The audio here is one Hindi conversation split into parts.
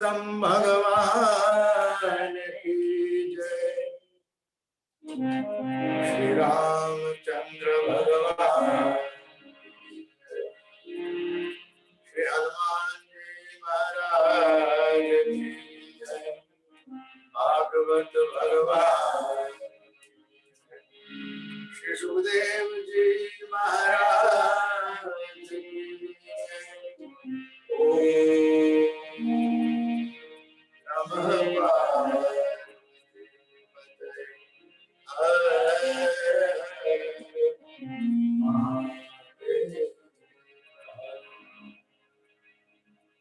भगवान की जय। श्री रामचंद्र भगवान, श्री हनुमान जी महाराज की जय। भागवत भगवान, श्री सुखदेव जी महाराज की जय। ओम नमः पार्वती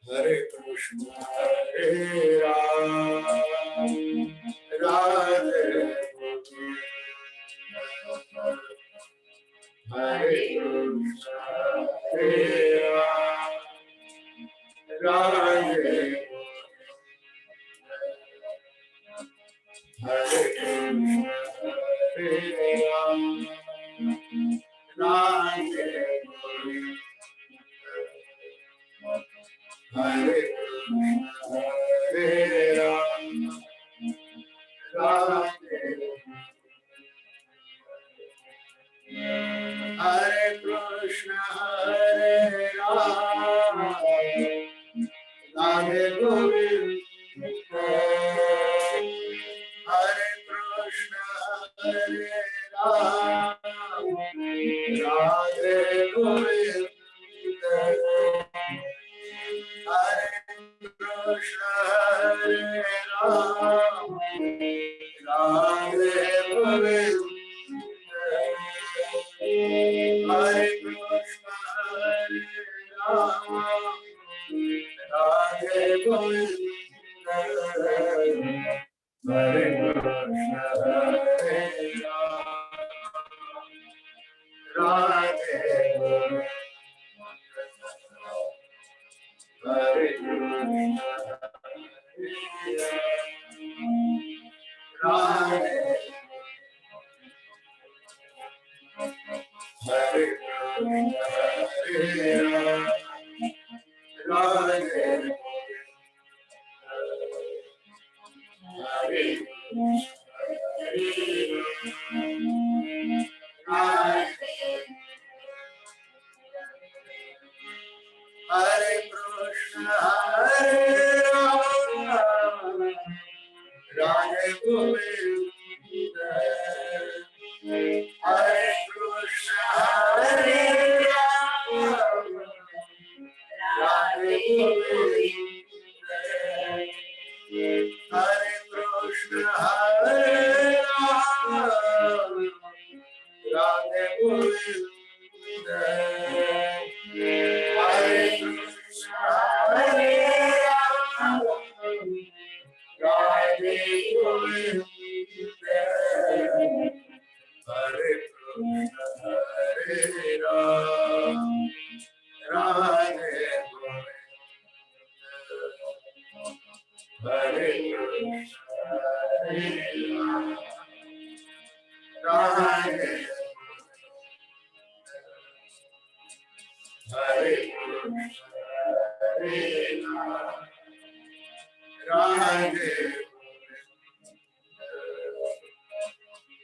हरे कृष्ण हरे राम राधे हरे कृष्ण हरे राम राधे हरे कृष्ण हरे राम राधे हरे कृष्ण हरे राम राधे हरे कृष्ण हरे राम राधे गोविंद हरे कृष्ण हरे राम राधे गोविंद हरे कृष्ण हरे राम राधे गोविंद हरे कृष्ण हरे राम राधे गोविंद हरे कृष्ण हरे राम राधे गोविंद हरे कृष्ण राधे हरे कृष्ण हरे राम राधे हरे हरे कृष्ण हरे राम राधे गोविंद हरे कृष्ण हरे राम राधे गोविंद हरे कृष्ण हरे राम राधे गोविंद हरे कृष्ण हरे राम राधे गोविंद हरे कृष्ण हरे राम राधे गोविंद हरे कृष्ण हरे राम राधे हरे कृष्ण हरे राम राधे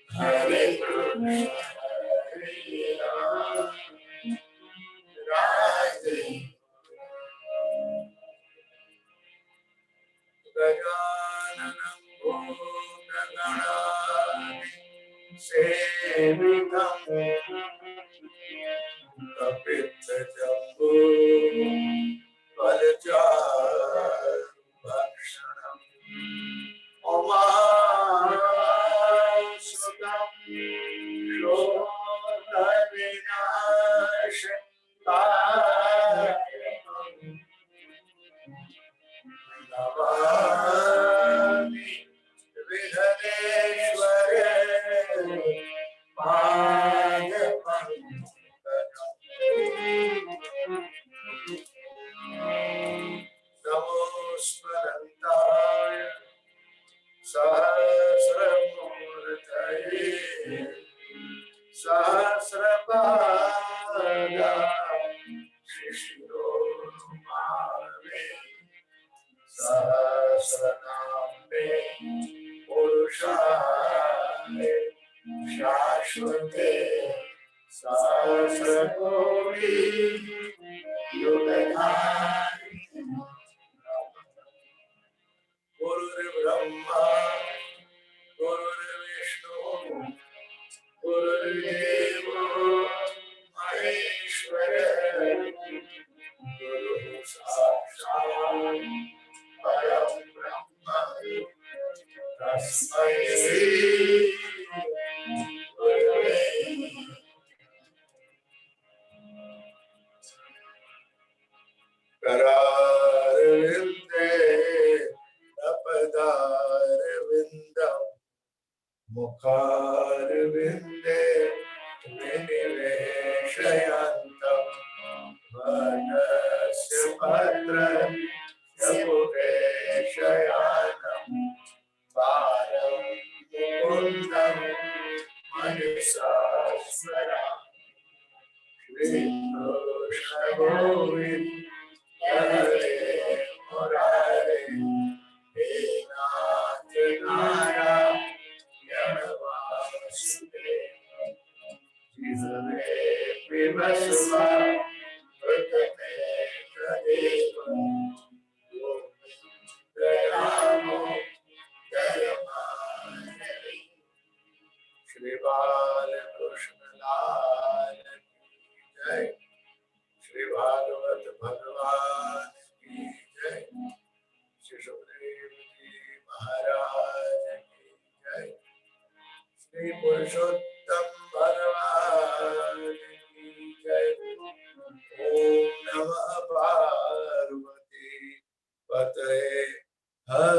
हरे कृष्ण हरे राम राधे गजाननं भूतगणाधिसेवितं कपित्थजम्बो फलचारुभक्षणम् उमासुतं शोकविनाशकारिणं नमामि विघ्नेश्वरे नमोस्मरन्ताय सहस्रमूर्तये सहस्रपादा शिशिरोरुमावे सहस्रनाम सहस्रनाम्ने पुरुषाय शाश्वते सहस्रकोटि युगधारिणे गुरुर्ब्रह्मा गुरुर्विष्णु गुरुर्देवो महेश्वरः गुरुः साक्षात् परं ब्रह्म तस्मै श्री गुरवे करारविन्दे अपदारविन्दम् मुखारविन्दे विनिवेशयन्तम् वनस्य भद्रस्य उपवेशयानम् पारं मुकुन्दं मनसा स्मरामि श्रीकृष्ण गोविन्द हरे मुरारे हे नाथ नारायण वासुदेव जिहवे पिबस्वा प्रतमेव गोविन्दयामो दयमानवे श्री बालकृष्ण लाल की जय श्री भागवत भगवान की जय श्री सुखदेव जी महाराज की जय श्री पुरुषोत्तम भगवान की जय ओम नमः पार्वती पतये हर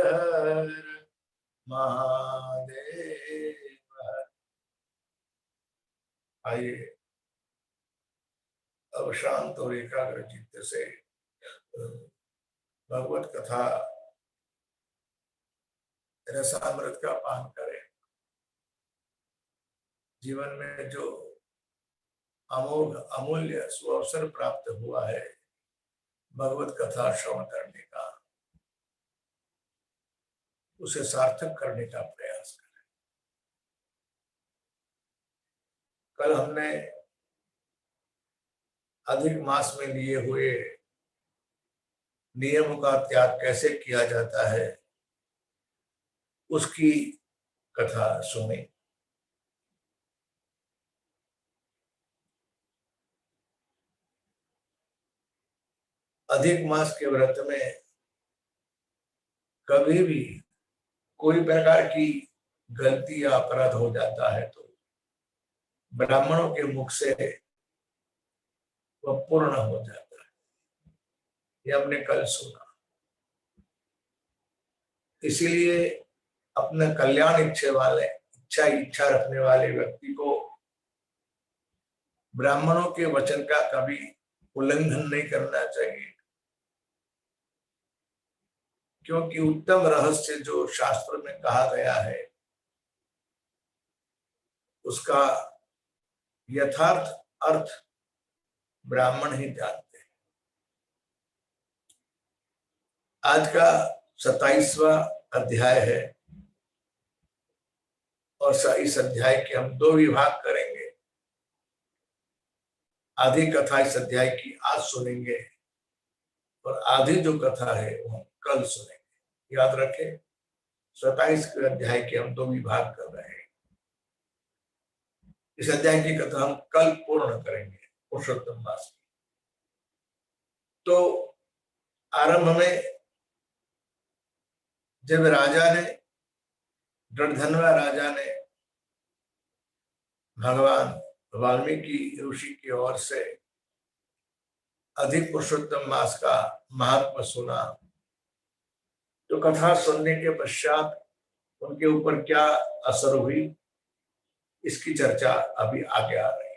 हर महादेव। आइए अब शांत और एकाग्र चित्त से भगवत कथा रसामृत का पान करें। जीवन में जो अमोघ अमूल्य सुअवसर प्राप्त हुआ है भगवत कथा श्रवण करने का, उसे सार्थक करने का प्रयास करें। कल हमने अधिक मास में लिए हुए नियमों का त्याग कैसे किया जाता है उसकी कथा सुनी। अधिक मास के व्रत में कभी भी कोई प्रकार की गलती या अपराध हो जाता है तो ब्राह्मणों के मुख से वह पूर्ण हो जाता है। ये हमने कल सुना। इसीलिए अपने कल्याण इच्छा रखने वाले व्यक्ति को ब्राह्मणों के वचन का कभी उल्लंघन नहीं करना चाहिए, क्योंकि उत्तम रहस्य जो शास्त्र में कहा गया है उसका यथार्थ अर्थ ब्राह्मण ही जानते हैं। आज का 27वां अध्याय है और इस अध्याय के हम 2 विभाग करेंगे। आधी कथा इस अध्याय की आज सुनेंगे और आधी जो कथा है वो हम कल सुनेंगे। याद रखें 27वें अध्याय के हम 2 विभाग कर रहे हैं। इस अध्याय की कथा हम कल पूर्ण करेंगे पुरुषोत्तम मास की। तो आरंभ में जब दृढ़धनवा राजा ने भगवान वाल्मीकि ऋषि की ओर से अधिक पुरुषोत्तम मास का महात्मा सुना, तो कथा सुनने के पश्चात उनके ऊपर क्या असर हुई इसकी चर्चा अभी आगे आ रही है।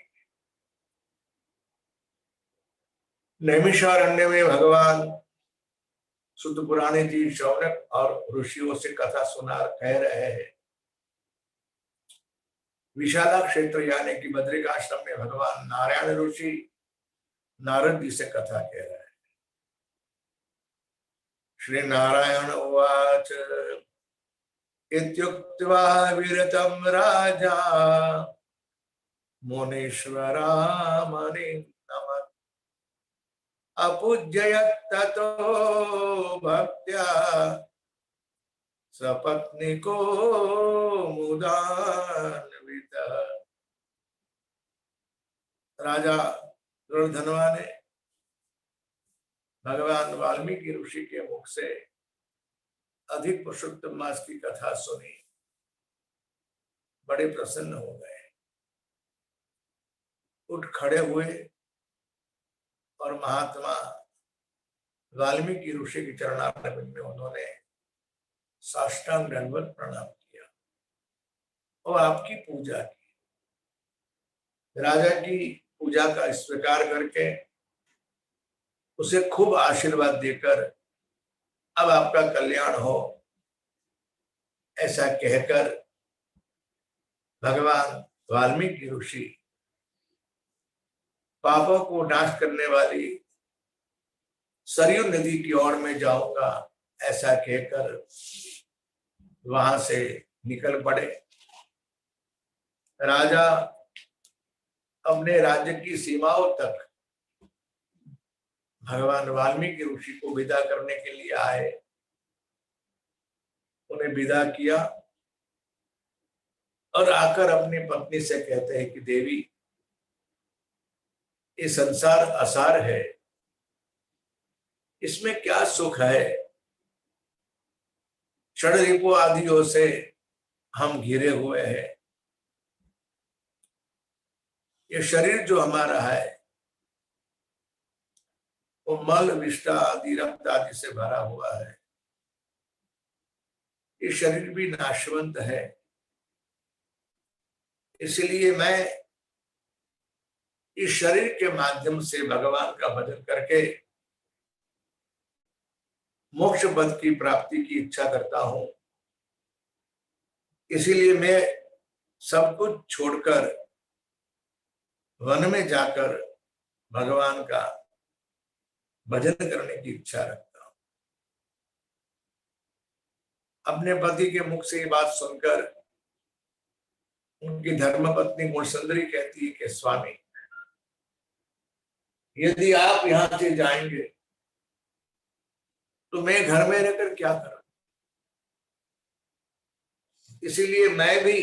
नैमिषारण्य में भगवान शुद्ध पुराणे जी शौनक और ऋषियों से कथा सुना कह रहे हैं। विशाला क्षेत्र यानी कि बद्रिकाश्रम में भगवान नारायण ऋषि नारद जी से कथा कह रहे हैं। श्री नारायण उवाच इत्युक्त्वा विरतं राजा मुनीश्वरा मुनिं नमः अपूज्ययत् ततो भक्त्या सपत्नीको मुदान्वितः। राजा दुर्धनवा ने भगवान वाल्मीकि ऋषि के मुख से अधिक पुरुषोत्तम मास की कथा सुनी, बड़े प्रसन्न हो गए, उठ खड़े हुए और महात्मा वाल्मीकि ऋषि की चरणारविंद में उन्होंने साष्टांग दंडवत प्रणाम किया और आपकी पूजा की। राजा की पूजा का स्वीकार करके उसे खूब आशीर्वाद देकर अब आपका कल्याण हो ऐसा कहकर भगवान वाल्मीकि ऋषि पापों को नाश करने वाली सरयू नदी की ओर में जाऊंगा ऐसा कहकर वहां से निकल पड़े। राजा अपने राज्य की सीमाओं तक भगवान वाल्मीकि ऋषि को विदा करने के लिए आए, उन्हें विदा किया और आकर अपनी पत्नी से कहते हैं कि देवी, ये संसार असार है, इसमें क्या सुख है। षड्रिपु आदियों से हम घिरे हुए हैं। ये शरीर जो हमारा है वो मल विष्टा आदि रक्त आदि से भरा हुआ है। ये शरीर भी नाशवंत है, इसलिए मैं इस शरीर के माध्यम से भगवान का भजन करके मोक्ष पद की प्राप्ति की इच्छा करता हूं। इसीलिए मैं सब कुछ छोड़कर वन में जाकर भगवान का भजन करने की इच्छा रखता हूं। अपने पति के मुख से ये बात सुनकर उनकी धर्मपत्नी गुणसुंदरी कहती है कि स्वामी, यदि आप यहां से जाएंगे तो मैं घर में रहकर क्या करूं, इसीलिए मैं भी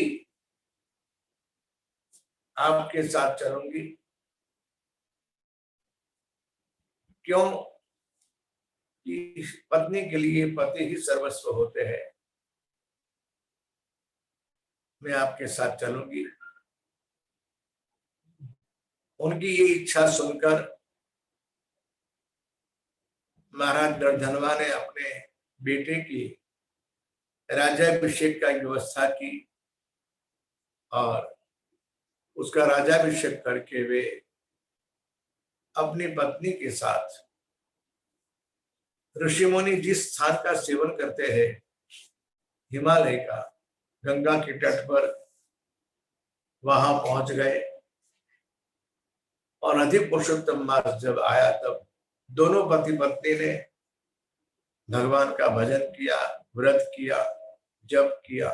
आपके साथ चलूंगी। क्यों कि पत्नी के लिए पति ही सर्वस्व होते हैं। मैं आपके साथ चलूंगी। उनकी ये इच्छा सुनकर महाराज दर्धनवा ने अपने बेटे की राज्याभिषेक का व्यवस्था की और उसका राज्याभिषेक करके वे अपनी पत्नी के साथ ऋषि मुनि जिस स्थान का सेवन करते हैं, हिमालय का, गंगा के तट पर, वहां पहुंच गए। और अधिक पुरुषोत्तम मास जब आया तब दोनों पति पत्नी ने भगवान का भजन किया, व्रत किया, जप किया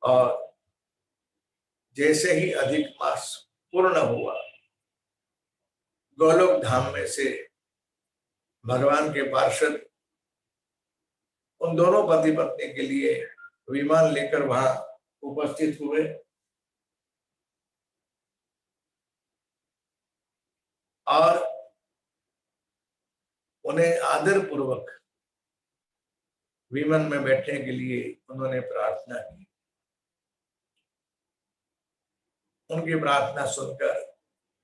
और जैसे ही अधिक मास पूर्ण हुआ, गोलोक धाम में से भगवान के पार्षद उन दोनों पति पत्नी के लिए विमान लेकर वहां उपस्थित हुए। और उन्हें आदर पूर्वक विमान में बैठने के लिए उन्होंने प्रार्थना की। उनकी प्रार्थना सुनकर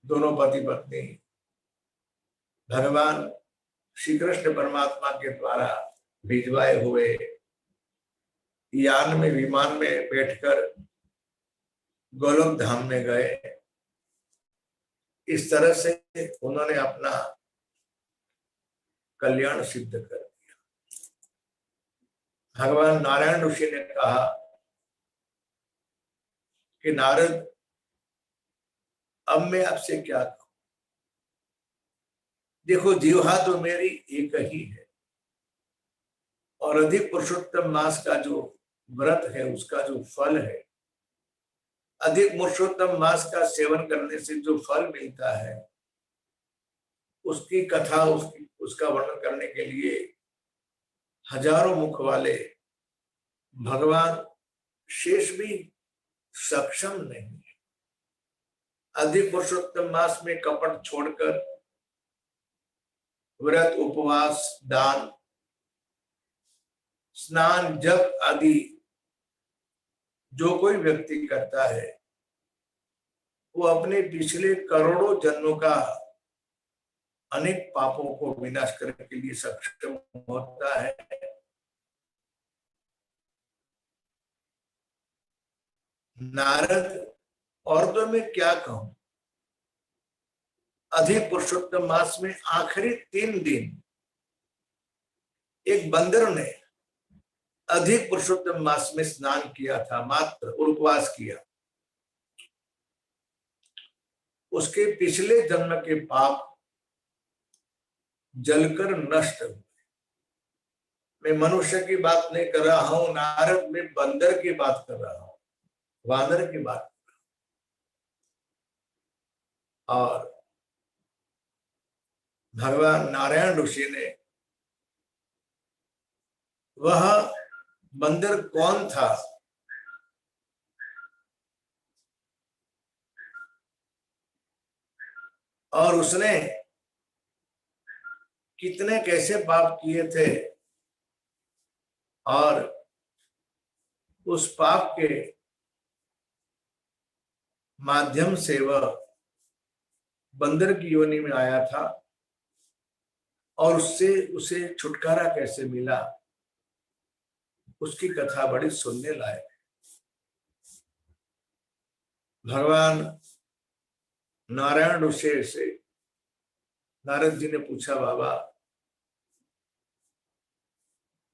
दोनों पति पत्नी भगवान श्री कृष्ण परमात्मा के द्वारा भिजवाए हुए यान में, विमान में बैठकर गोलोक धाम में गए। इस तरह से उन्होंने अपना कल्याण सिद्ध कर दिया। भगवान नारायण ऋषि ने कहा कि नारद, अब मैं आपसे क्या कहूं। देखो, जीवा तो मेरी एक ही है, और अधिक पुरुषोत्तम मास का जो व्रत है उसका जो फल है, अधिक पुरुषोत्तम मास का सेवन करने से जो फल मिलता है उसकी कथा, उसका वर्णन करने के लिए हजारों मुख वाले भगवान शेष भी सक्षम नहीं है। अधिक पुरुषोत्तम मास में कपट छोड़कर व्रत, उपवास, दान, स्नान, जप आदि जो कोई व्यक्ति करता है वो अपने पिछले करोड़ों जन्मों का अनेक पापों को विनाश करने के लिए सक्षम होता है। नारद, और तो मैं क्या कहूं, अधिक पुरुषोत्तम मास में आखिरी 3 दिन एक बंदर ने अधिक पुरुषोत्तम मास में स्नान किया था मात्र, और उपवास किया। उसके पिछले जन्म के पाप जलकर नष्ट हुए। मैं मनुष्य की बात नहीं कर रहा हूं नारद, मैं बंदर की बात कर रहा हूं, वानर की बात कर रहा हूं। और भगवान नारायण ऋषि ने, वह बंदर कौन था, और उसने कितने कैसे पाप किए थे, और उस पाप के माध्यम से वह बंदर की योनि में आया था, और उससे उसे छुटकारा कैसे मिला, उसकी कथा बड़ी सुनने लायक है। भगवान नारायण ऋषि से नारद जी ने पूछा, बाबा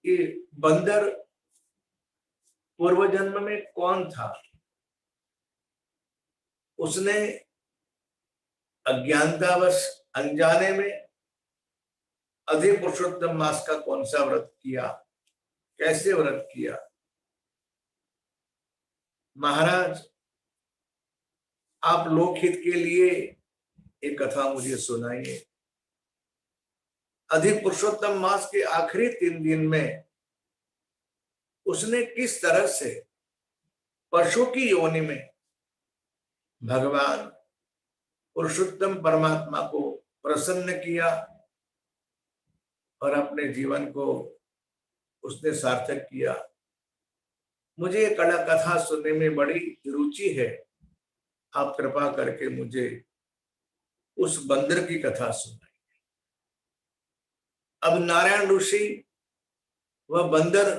ये बंदर पूर्व जन्म में कौन था? उसने अज्ञानतावश, अनजाने में अधिक पुरुषोत्तम मास का कौन सा व्रत किया, कैसे व्रत किया? महाराज, आप लोकहित के लिए एक कथा मुझे सुनाइए। अधिक पुरुषोत्तम मास के आखिरी 3 दिन में उसने किस तरह से पशु की योनि में भगवान पुरुषोत्तम परमात्मा को प्रसन्न किया, और अपने जीवन को उसने सार्थक किया। मुझे ये कला कथा सुनने में बड़ी रुचि है। आप कृपा करके मुझे उस बंदर की कथा सुनाइए। अब नारायण ऋषि, वह बंदर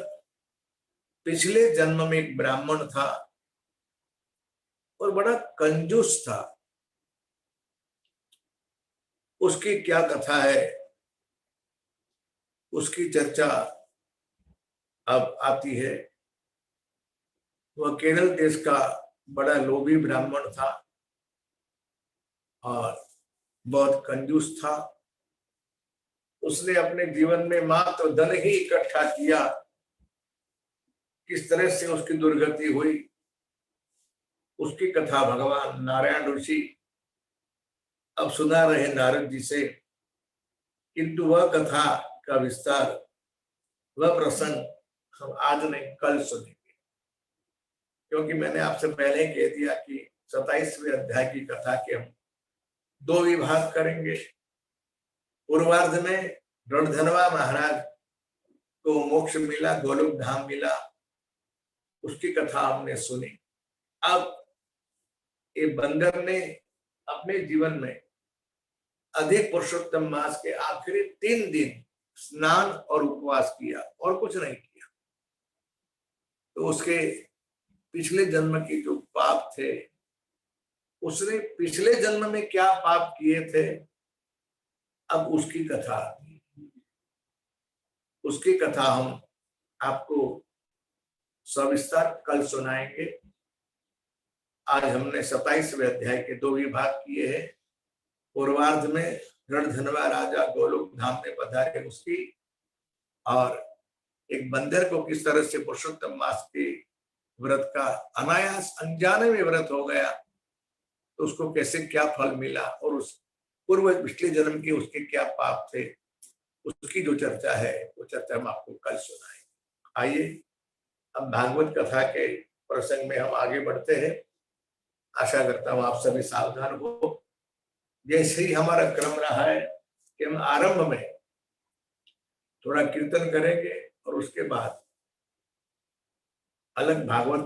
पिछले जन्म में एक ब्राह्मण था और बड़ा कंजूस था। उसकी क्या कथा है, उसकी चर्चा अब आती है। वह केरल देश का बड़ा लोभी ब्राह्मण था और बहुत कंजूस था। उसने अपने जीवन में मात्र धन ही इकट्ठा किया। किस तरह से उसकी दुर्गति हुई, उसकी कथा भगवान नारायण ऋषि अब सुना रहे नारद जी से, किंतु वह कथा का विस्तार, वह प्रसंग हम आज नहीं कल सुनेंगे, क्योंकि मैंने आपसे पहले ही कह दिया कि 27वें अध्याय की कथा के हम 2 विभाग करेंगे। पूर्वार्ध में रणधनवा महाराज को मोक्ष मिला, गोलोक धाम मिला, उसकी कथा हमने सुनी। अब ये बंदर ने अपने जीवन में अधिक पुरुषोत्तम मास के आखिरी 3 दिन स्नान और उपवास किया और कुछ नहीं किया। तो उसके पिछले जन्म की जो पाप थे, उसने पिछले जन्म में क्या पाप किए थे, अब उसकी कथा, उसकी कथा हम आपको सविस्तार कल सुनाएंगे। आज हमने 27वें अध्याय के 2 विभाग किए हैं। पूर्वार्ध में रणधनवा राजा गोलोक धाम में पधारे उसकी, और एक बंदर को किस तरह से पुरुषोत्तम मास के व्रत का अनायास अनजाने में व्रत हो गया तो उसको कैसे क्या फल मिला और उस पूर्व पिछले जन्म के उसके क्या पाप थे, उसकी जो चर्चा है वो चर्चा हम आपको कल सुनाएंगे। आइए अब भागवत कथा के प्रसंग में हम आगे बढ़ते हैं। आशा करता हूँ आप सभी सावधान हो। जैसे ही हमारा क्रम रहा है कि हम आरंभ में थोड़ा कीर्तन करेंगे और उसके बाद अलग भागवत की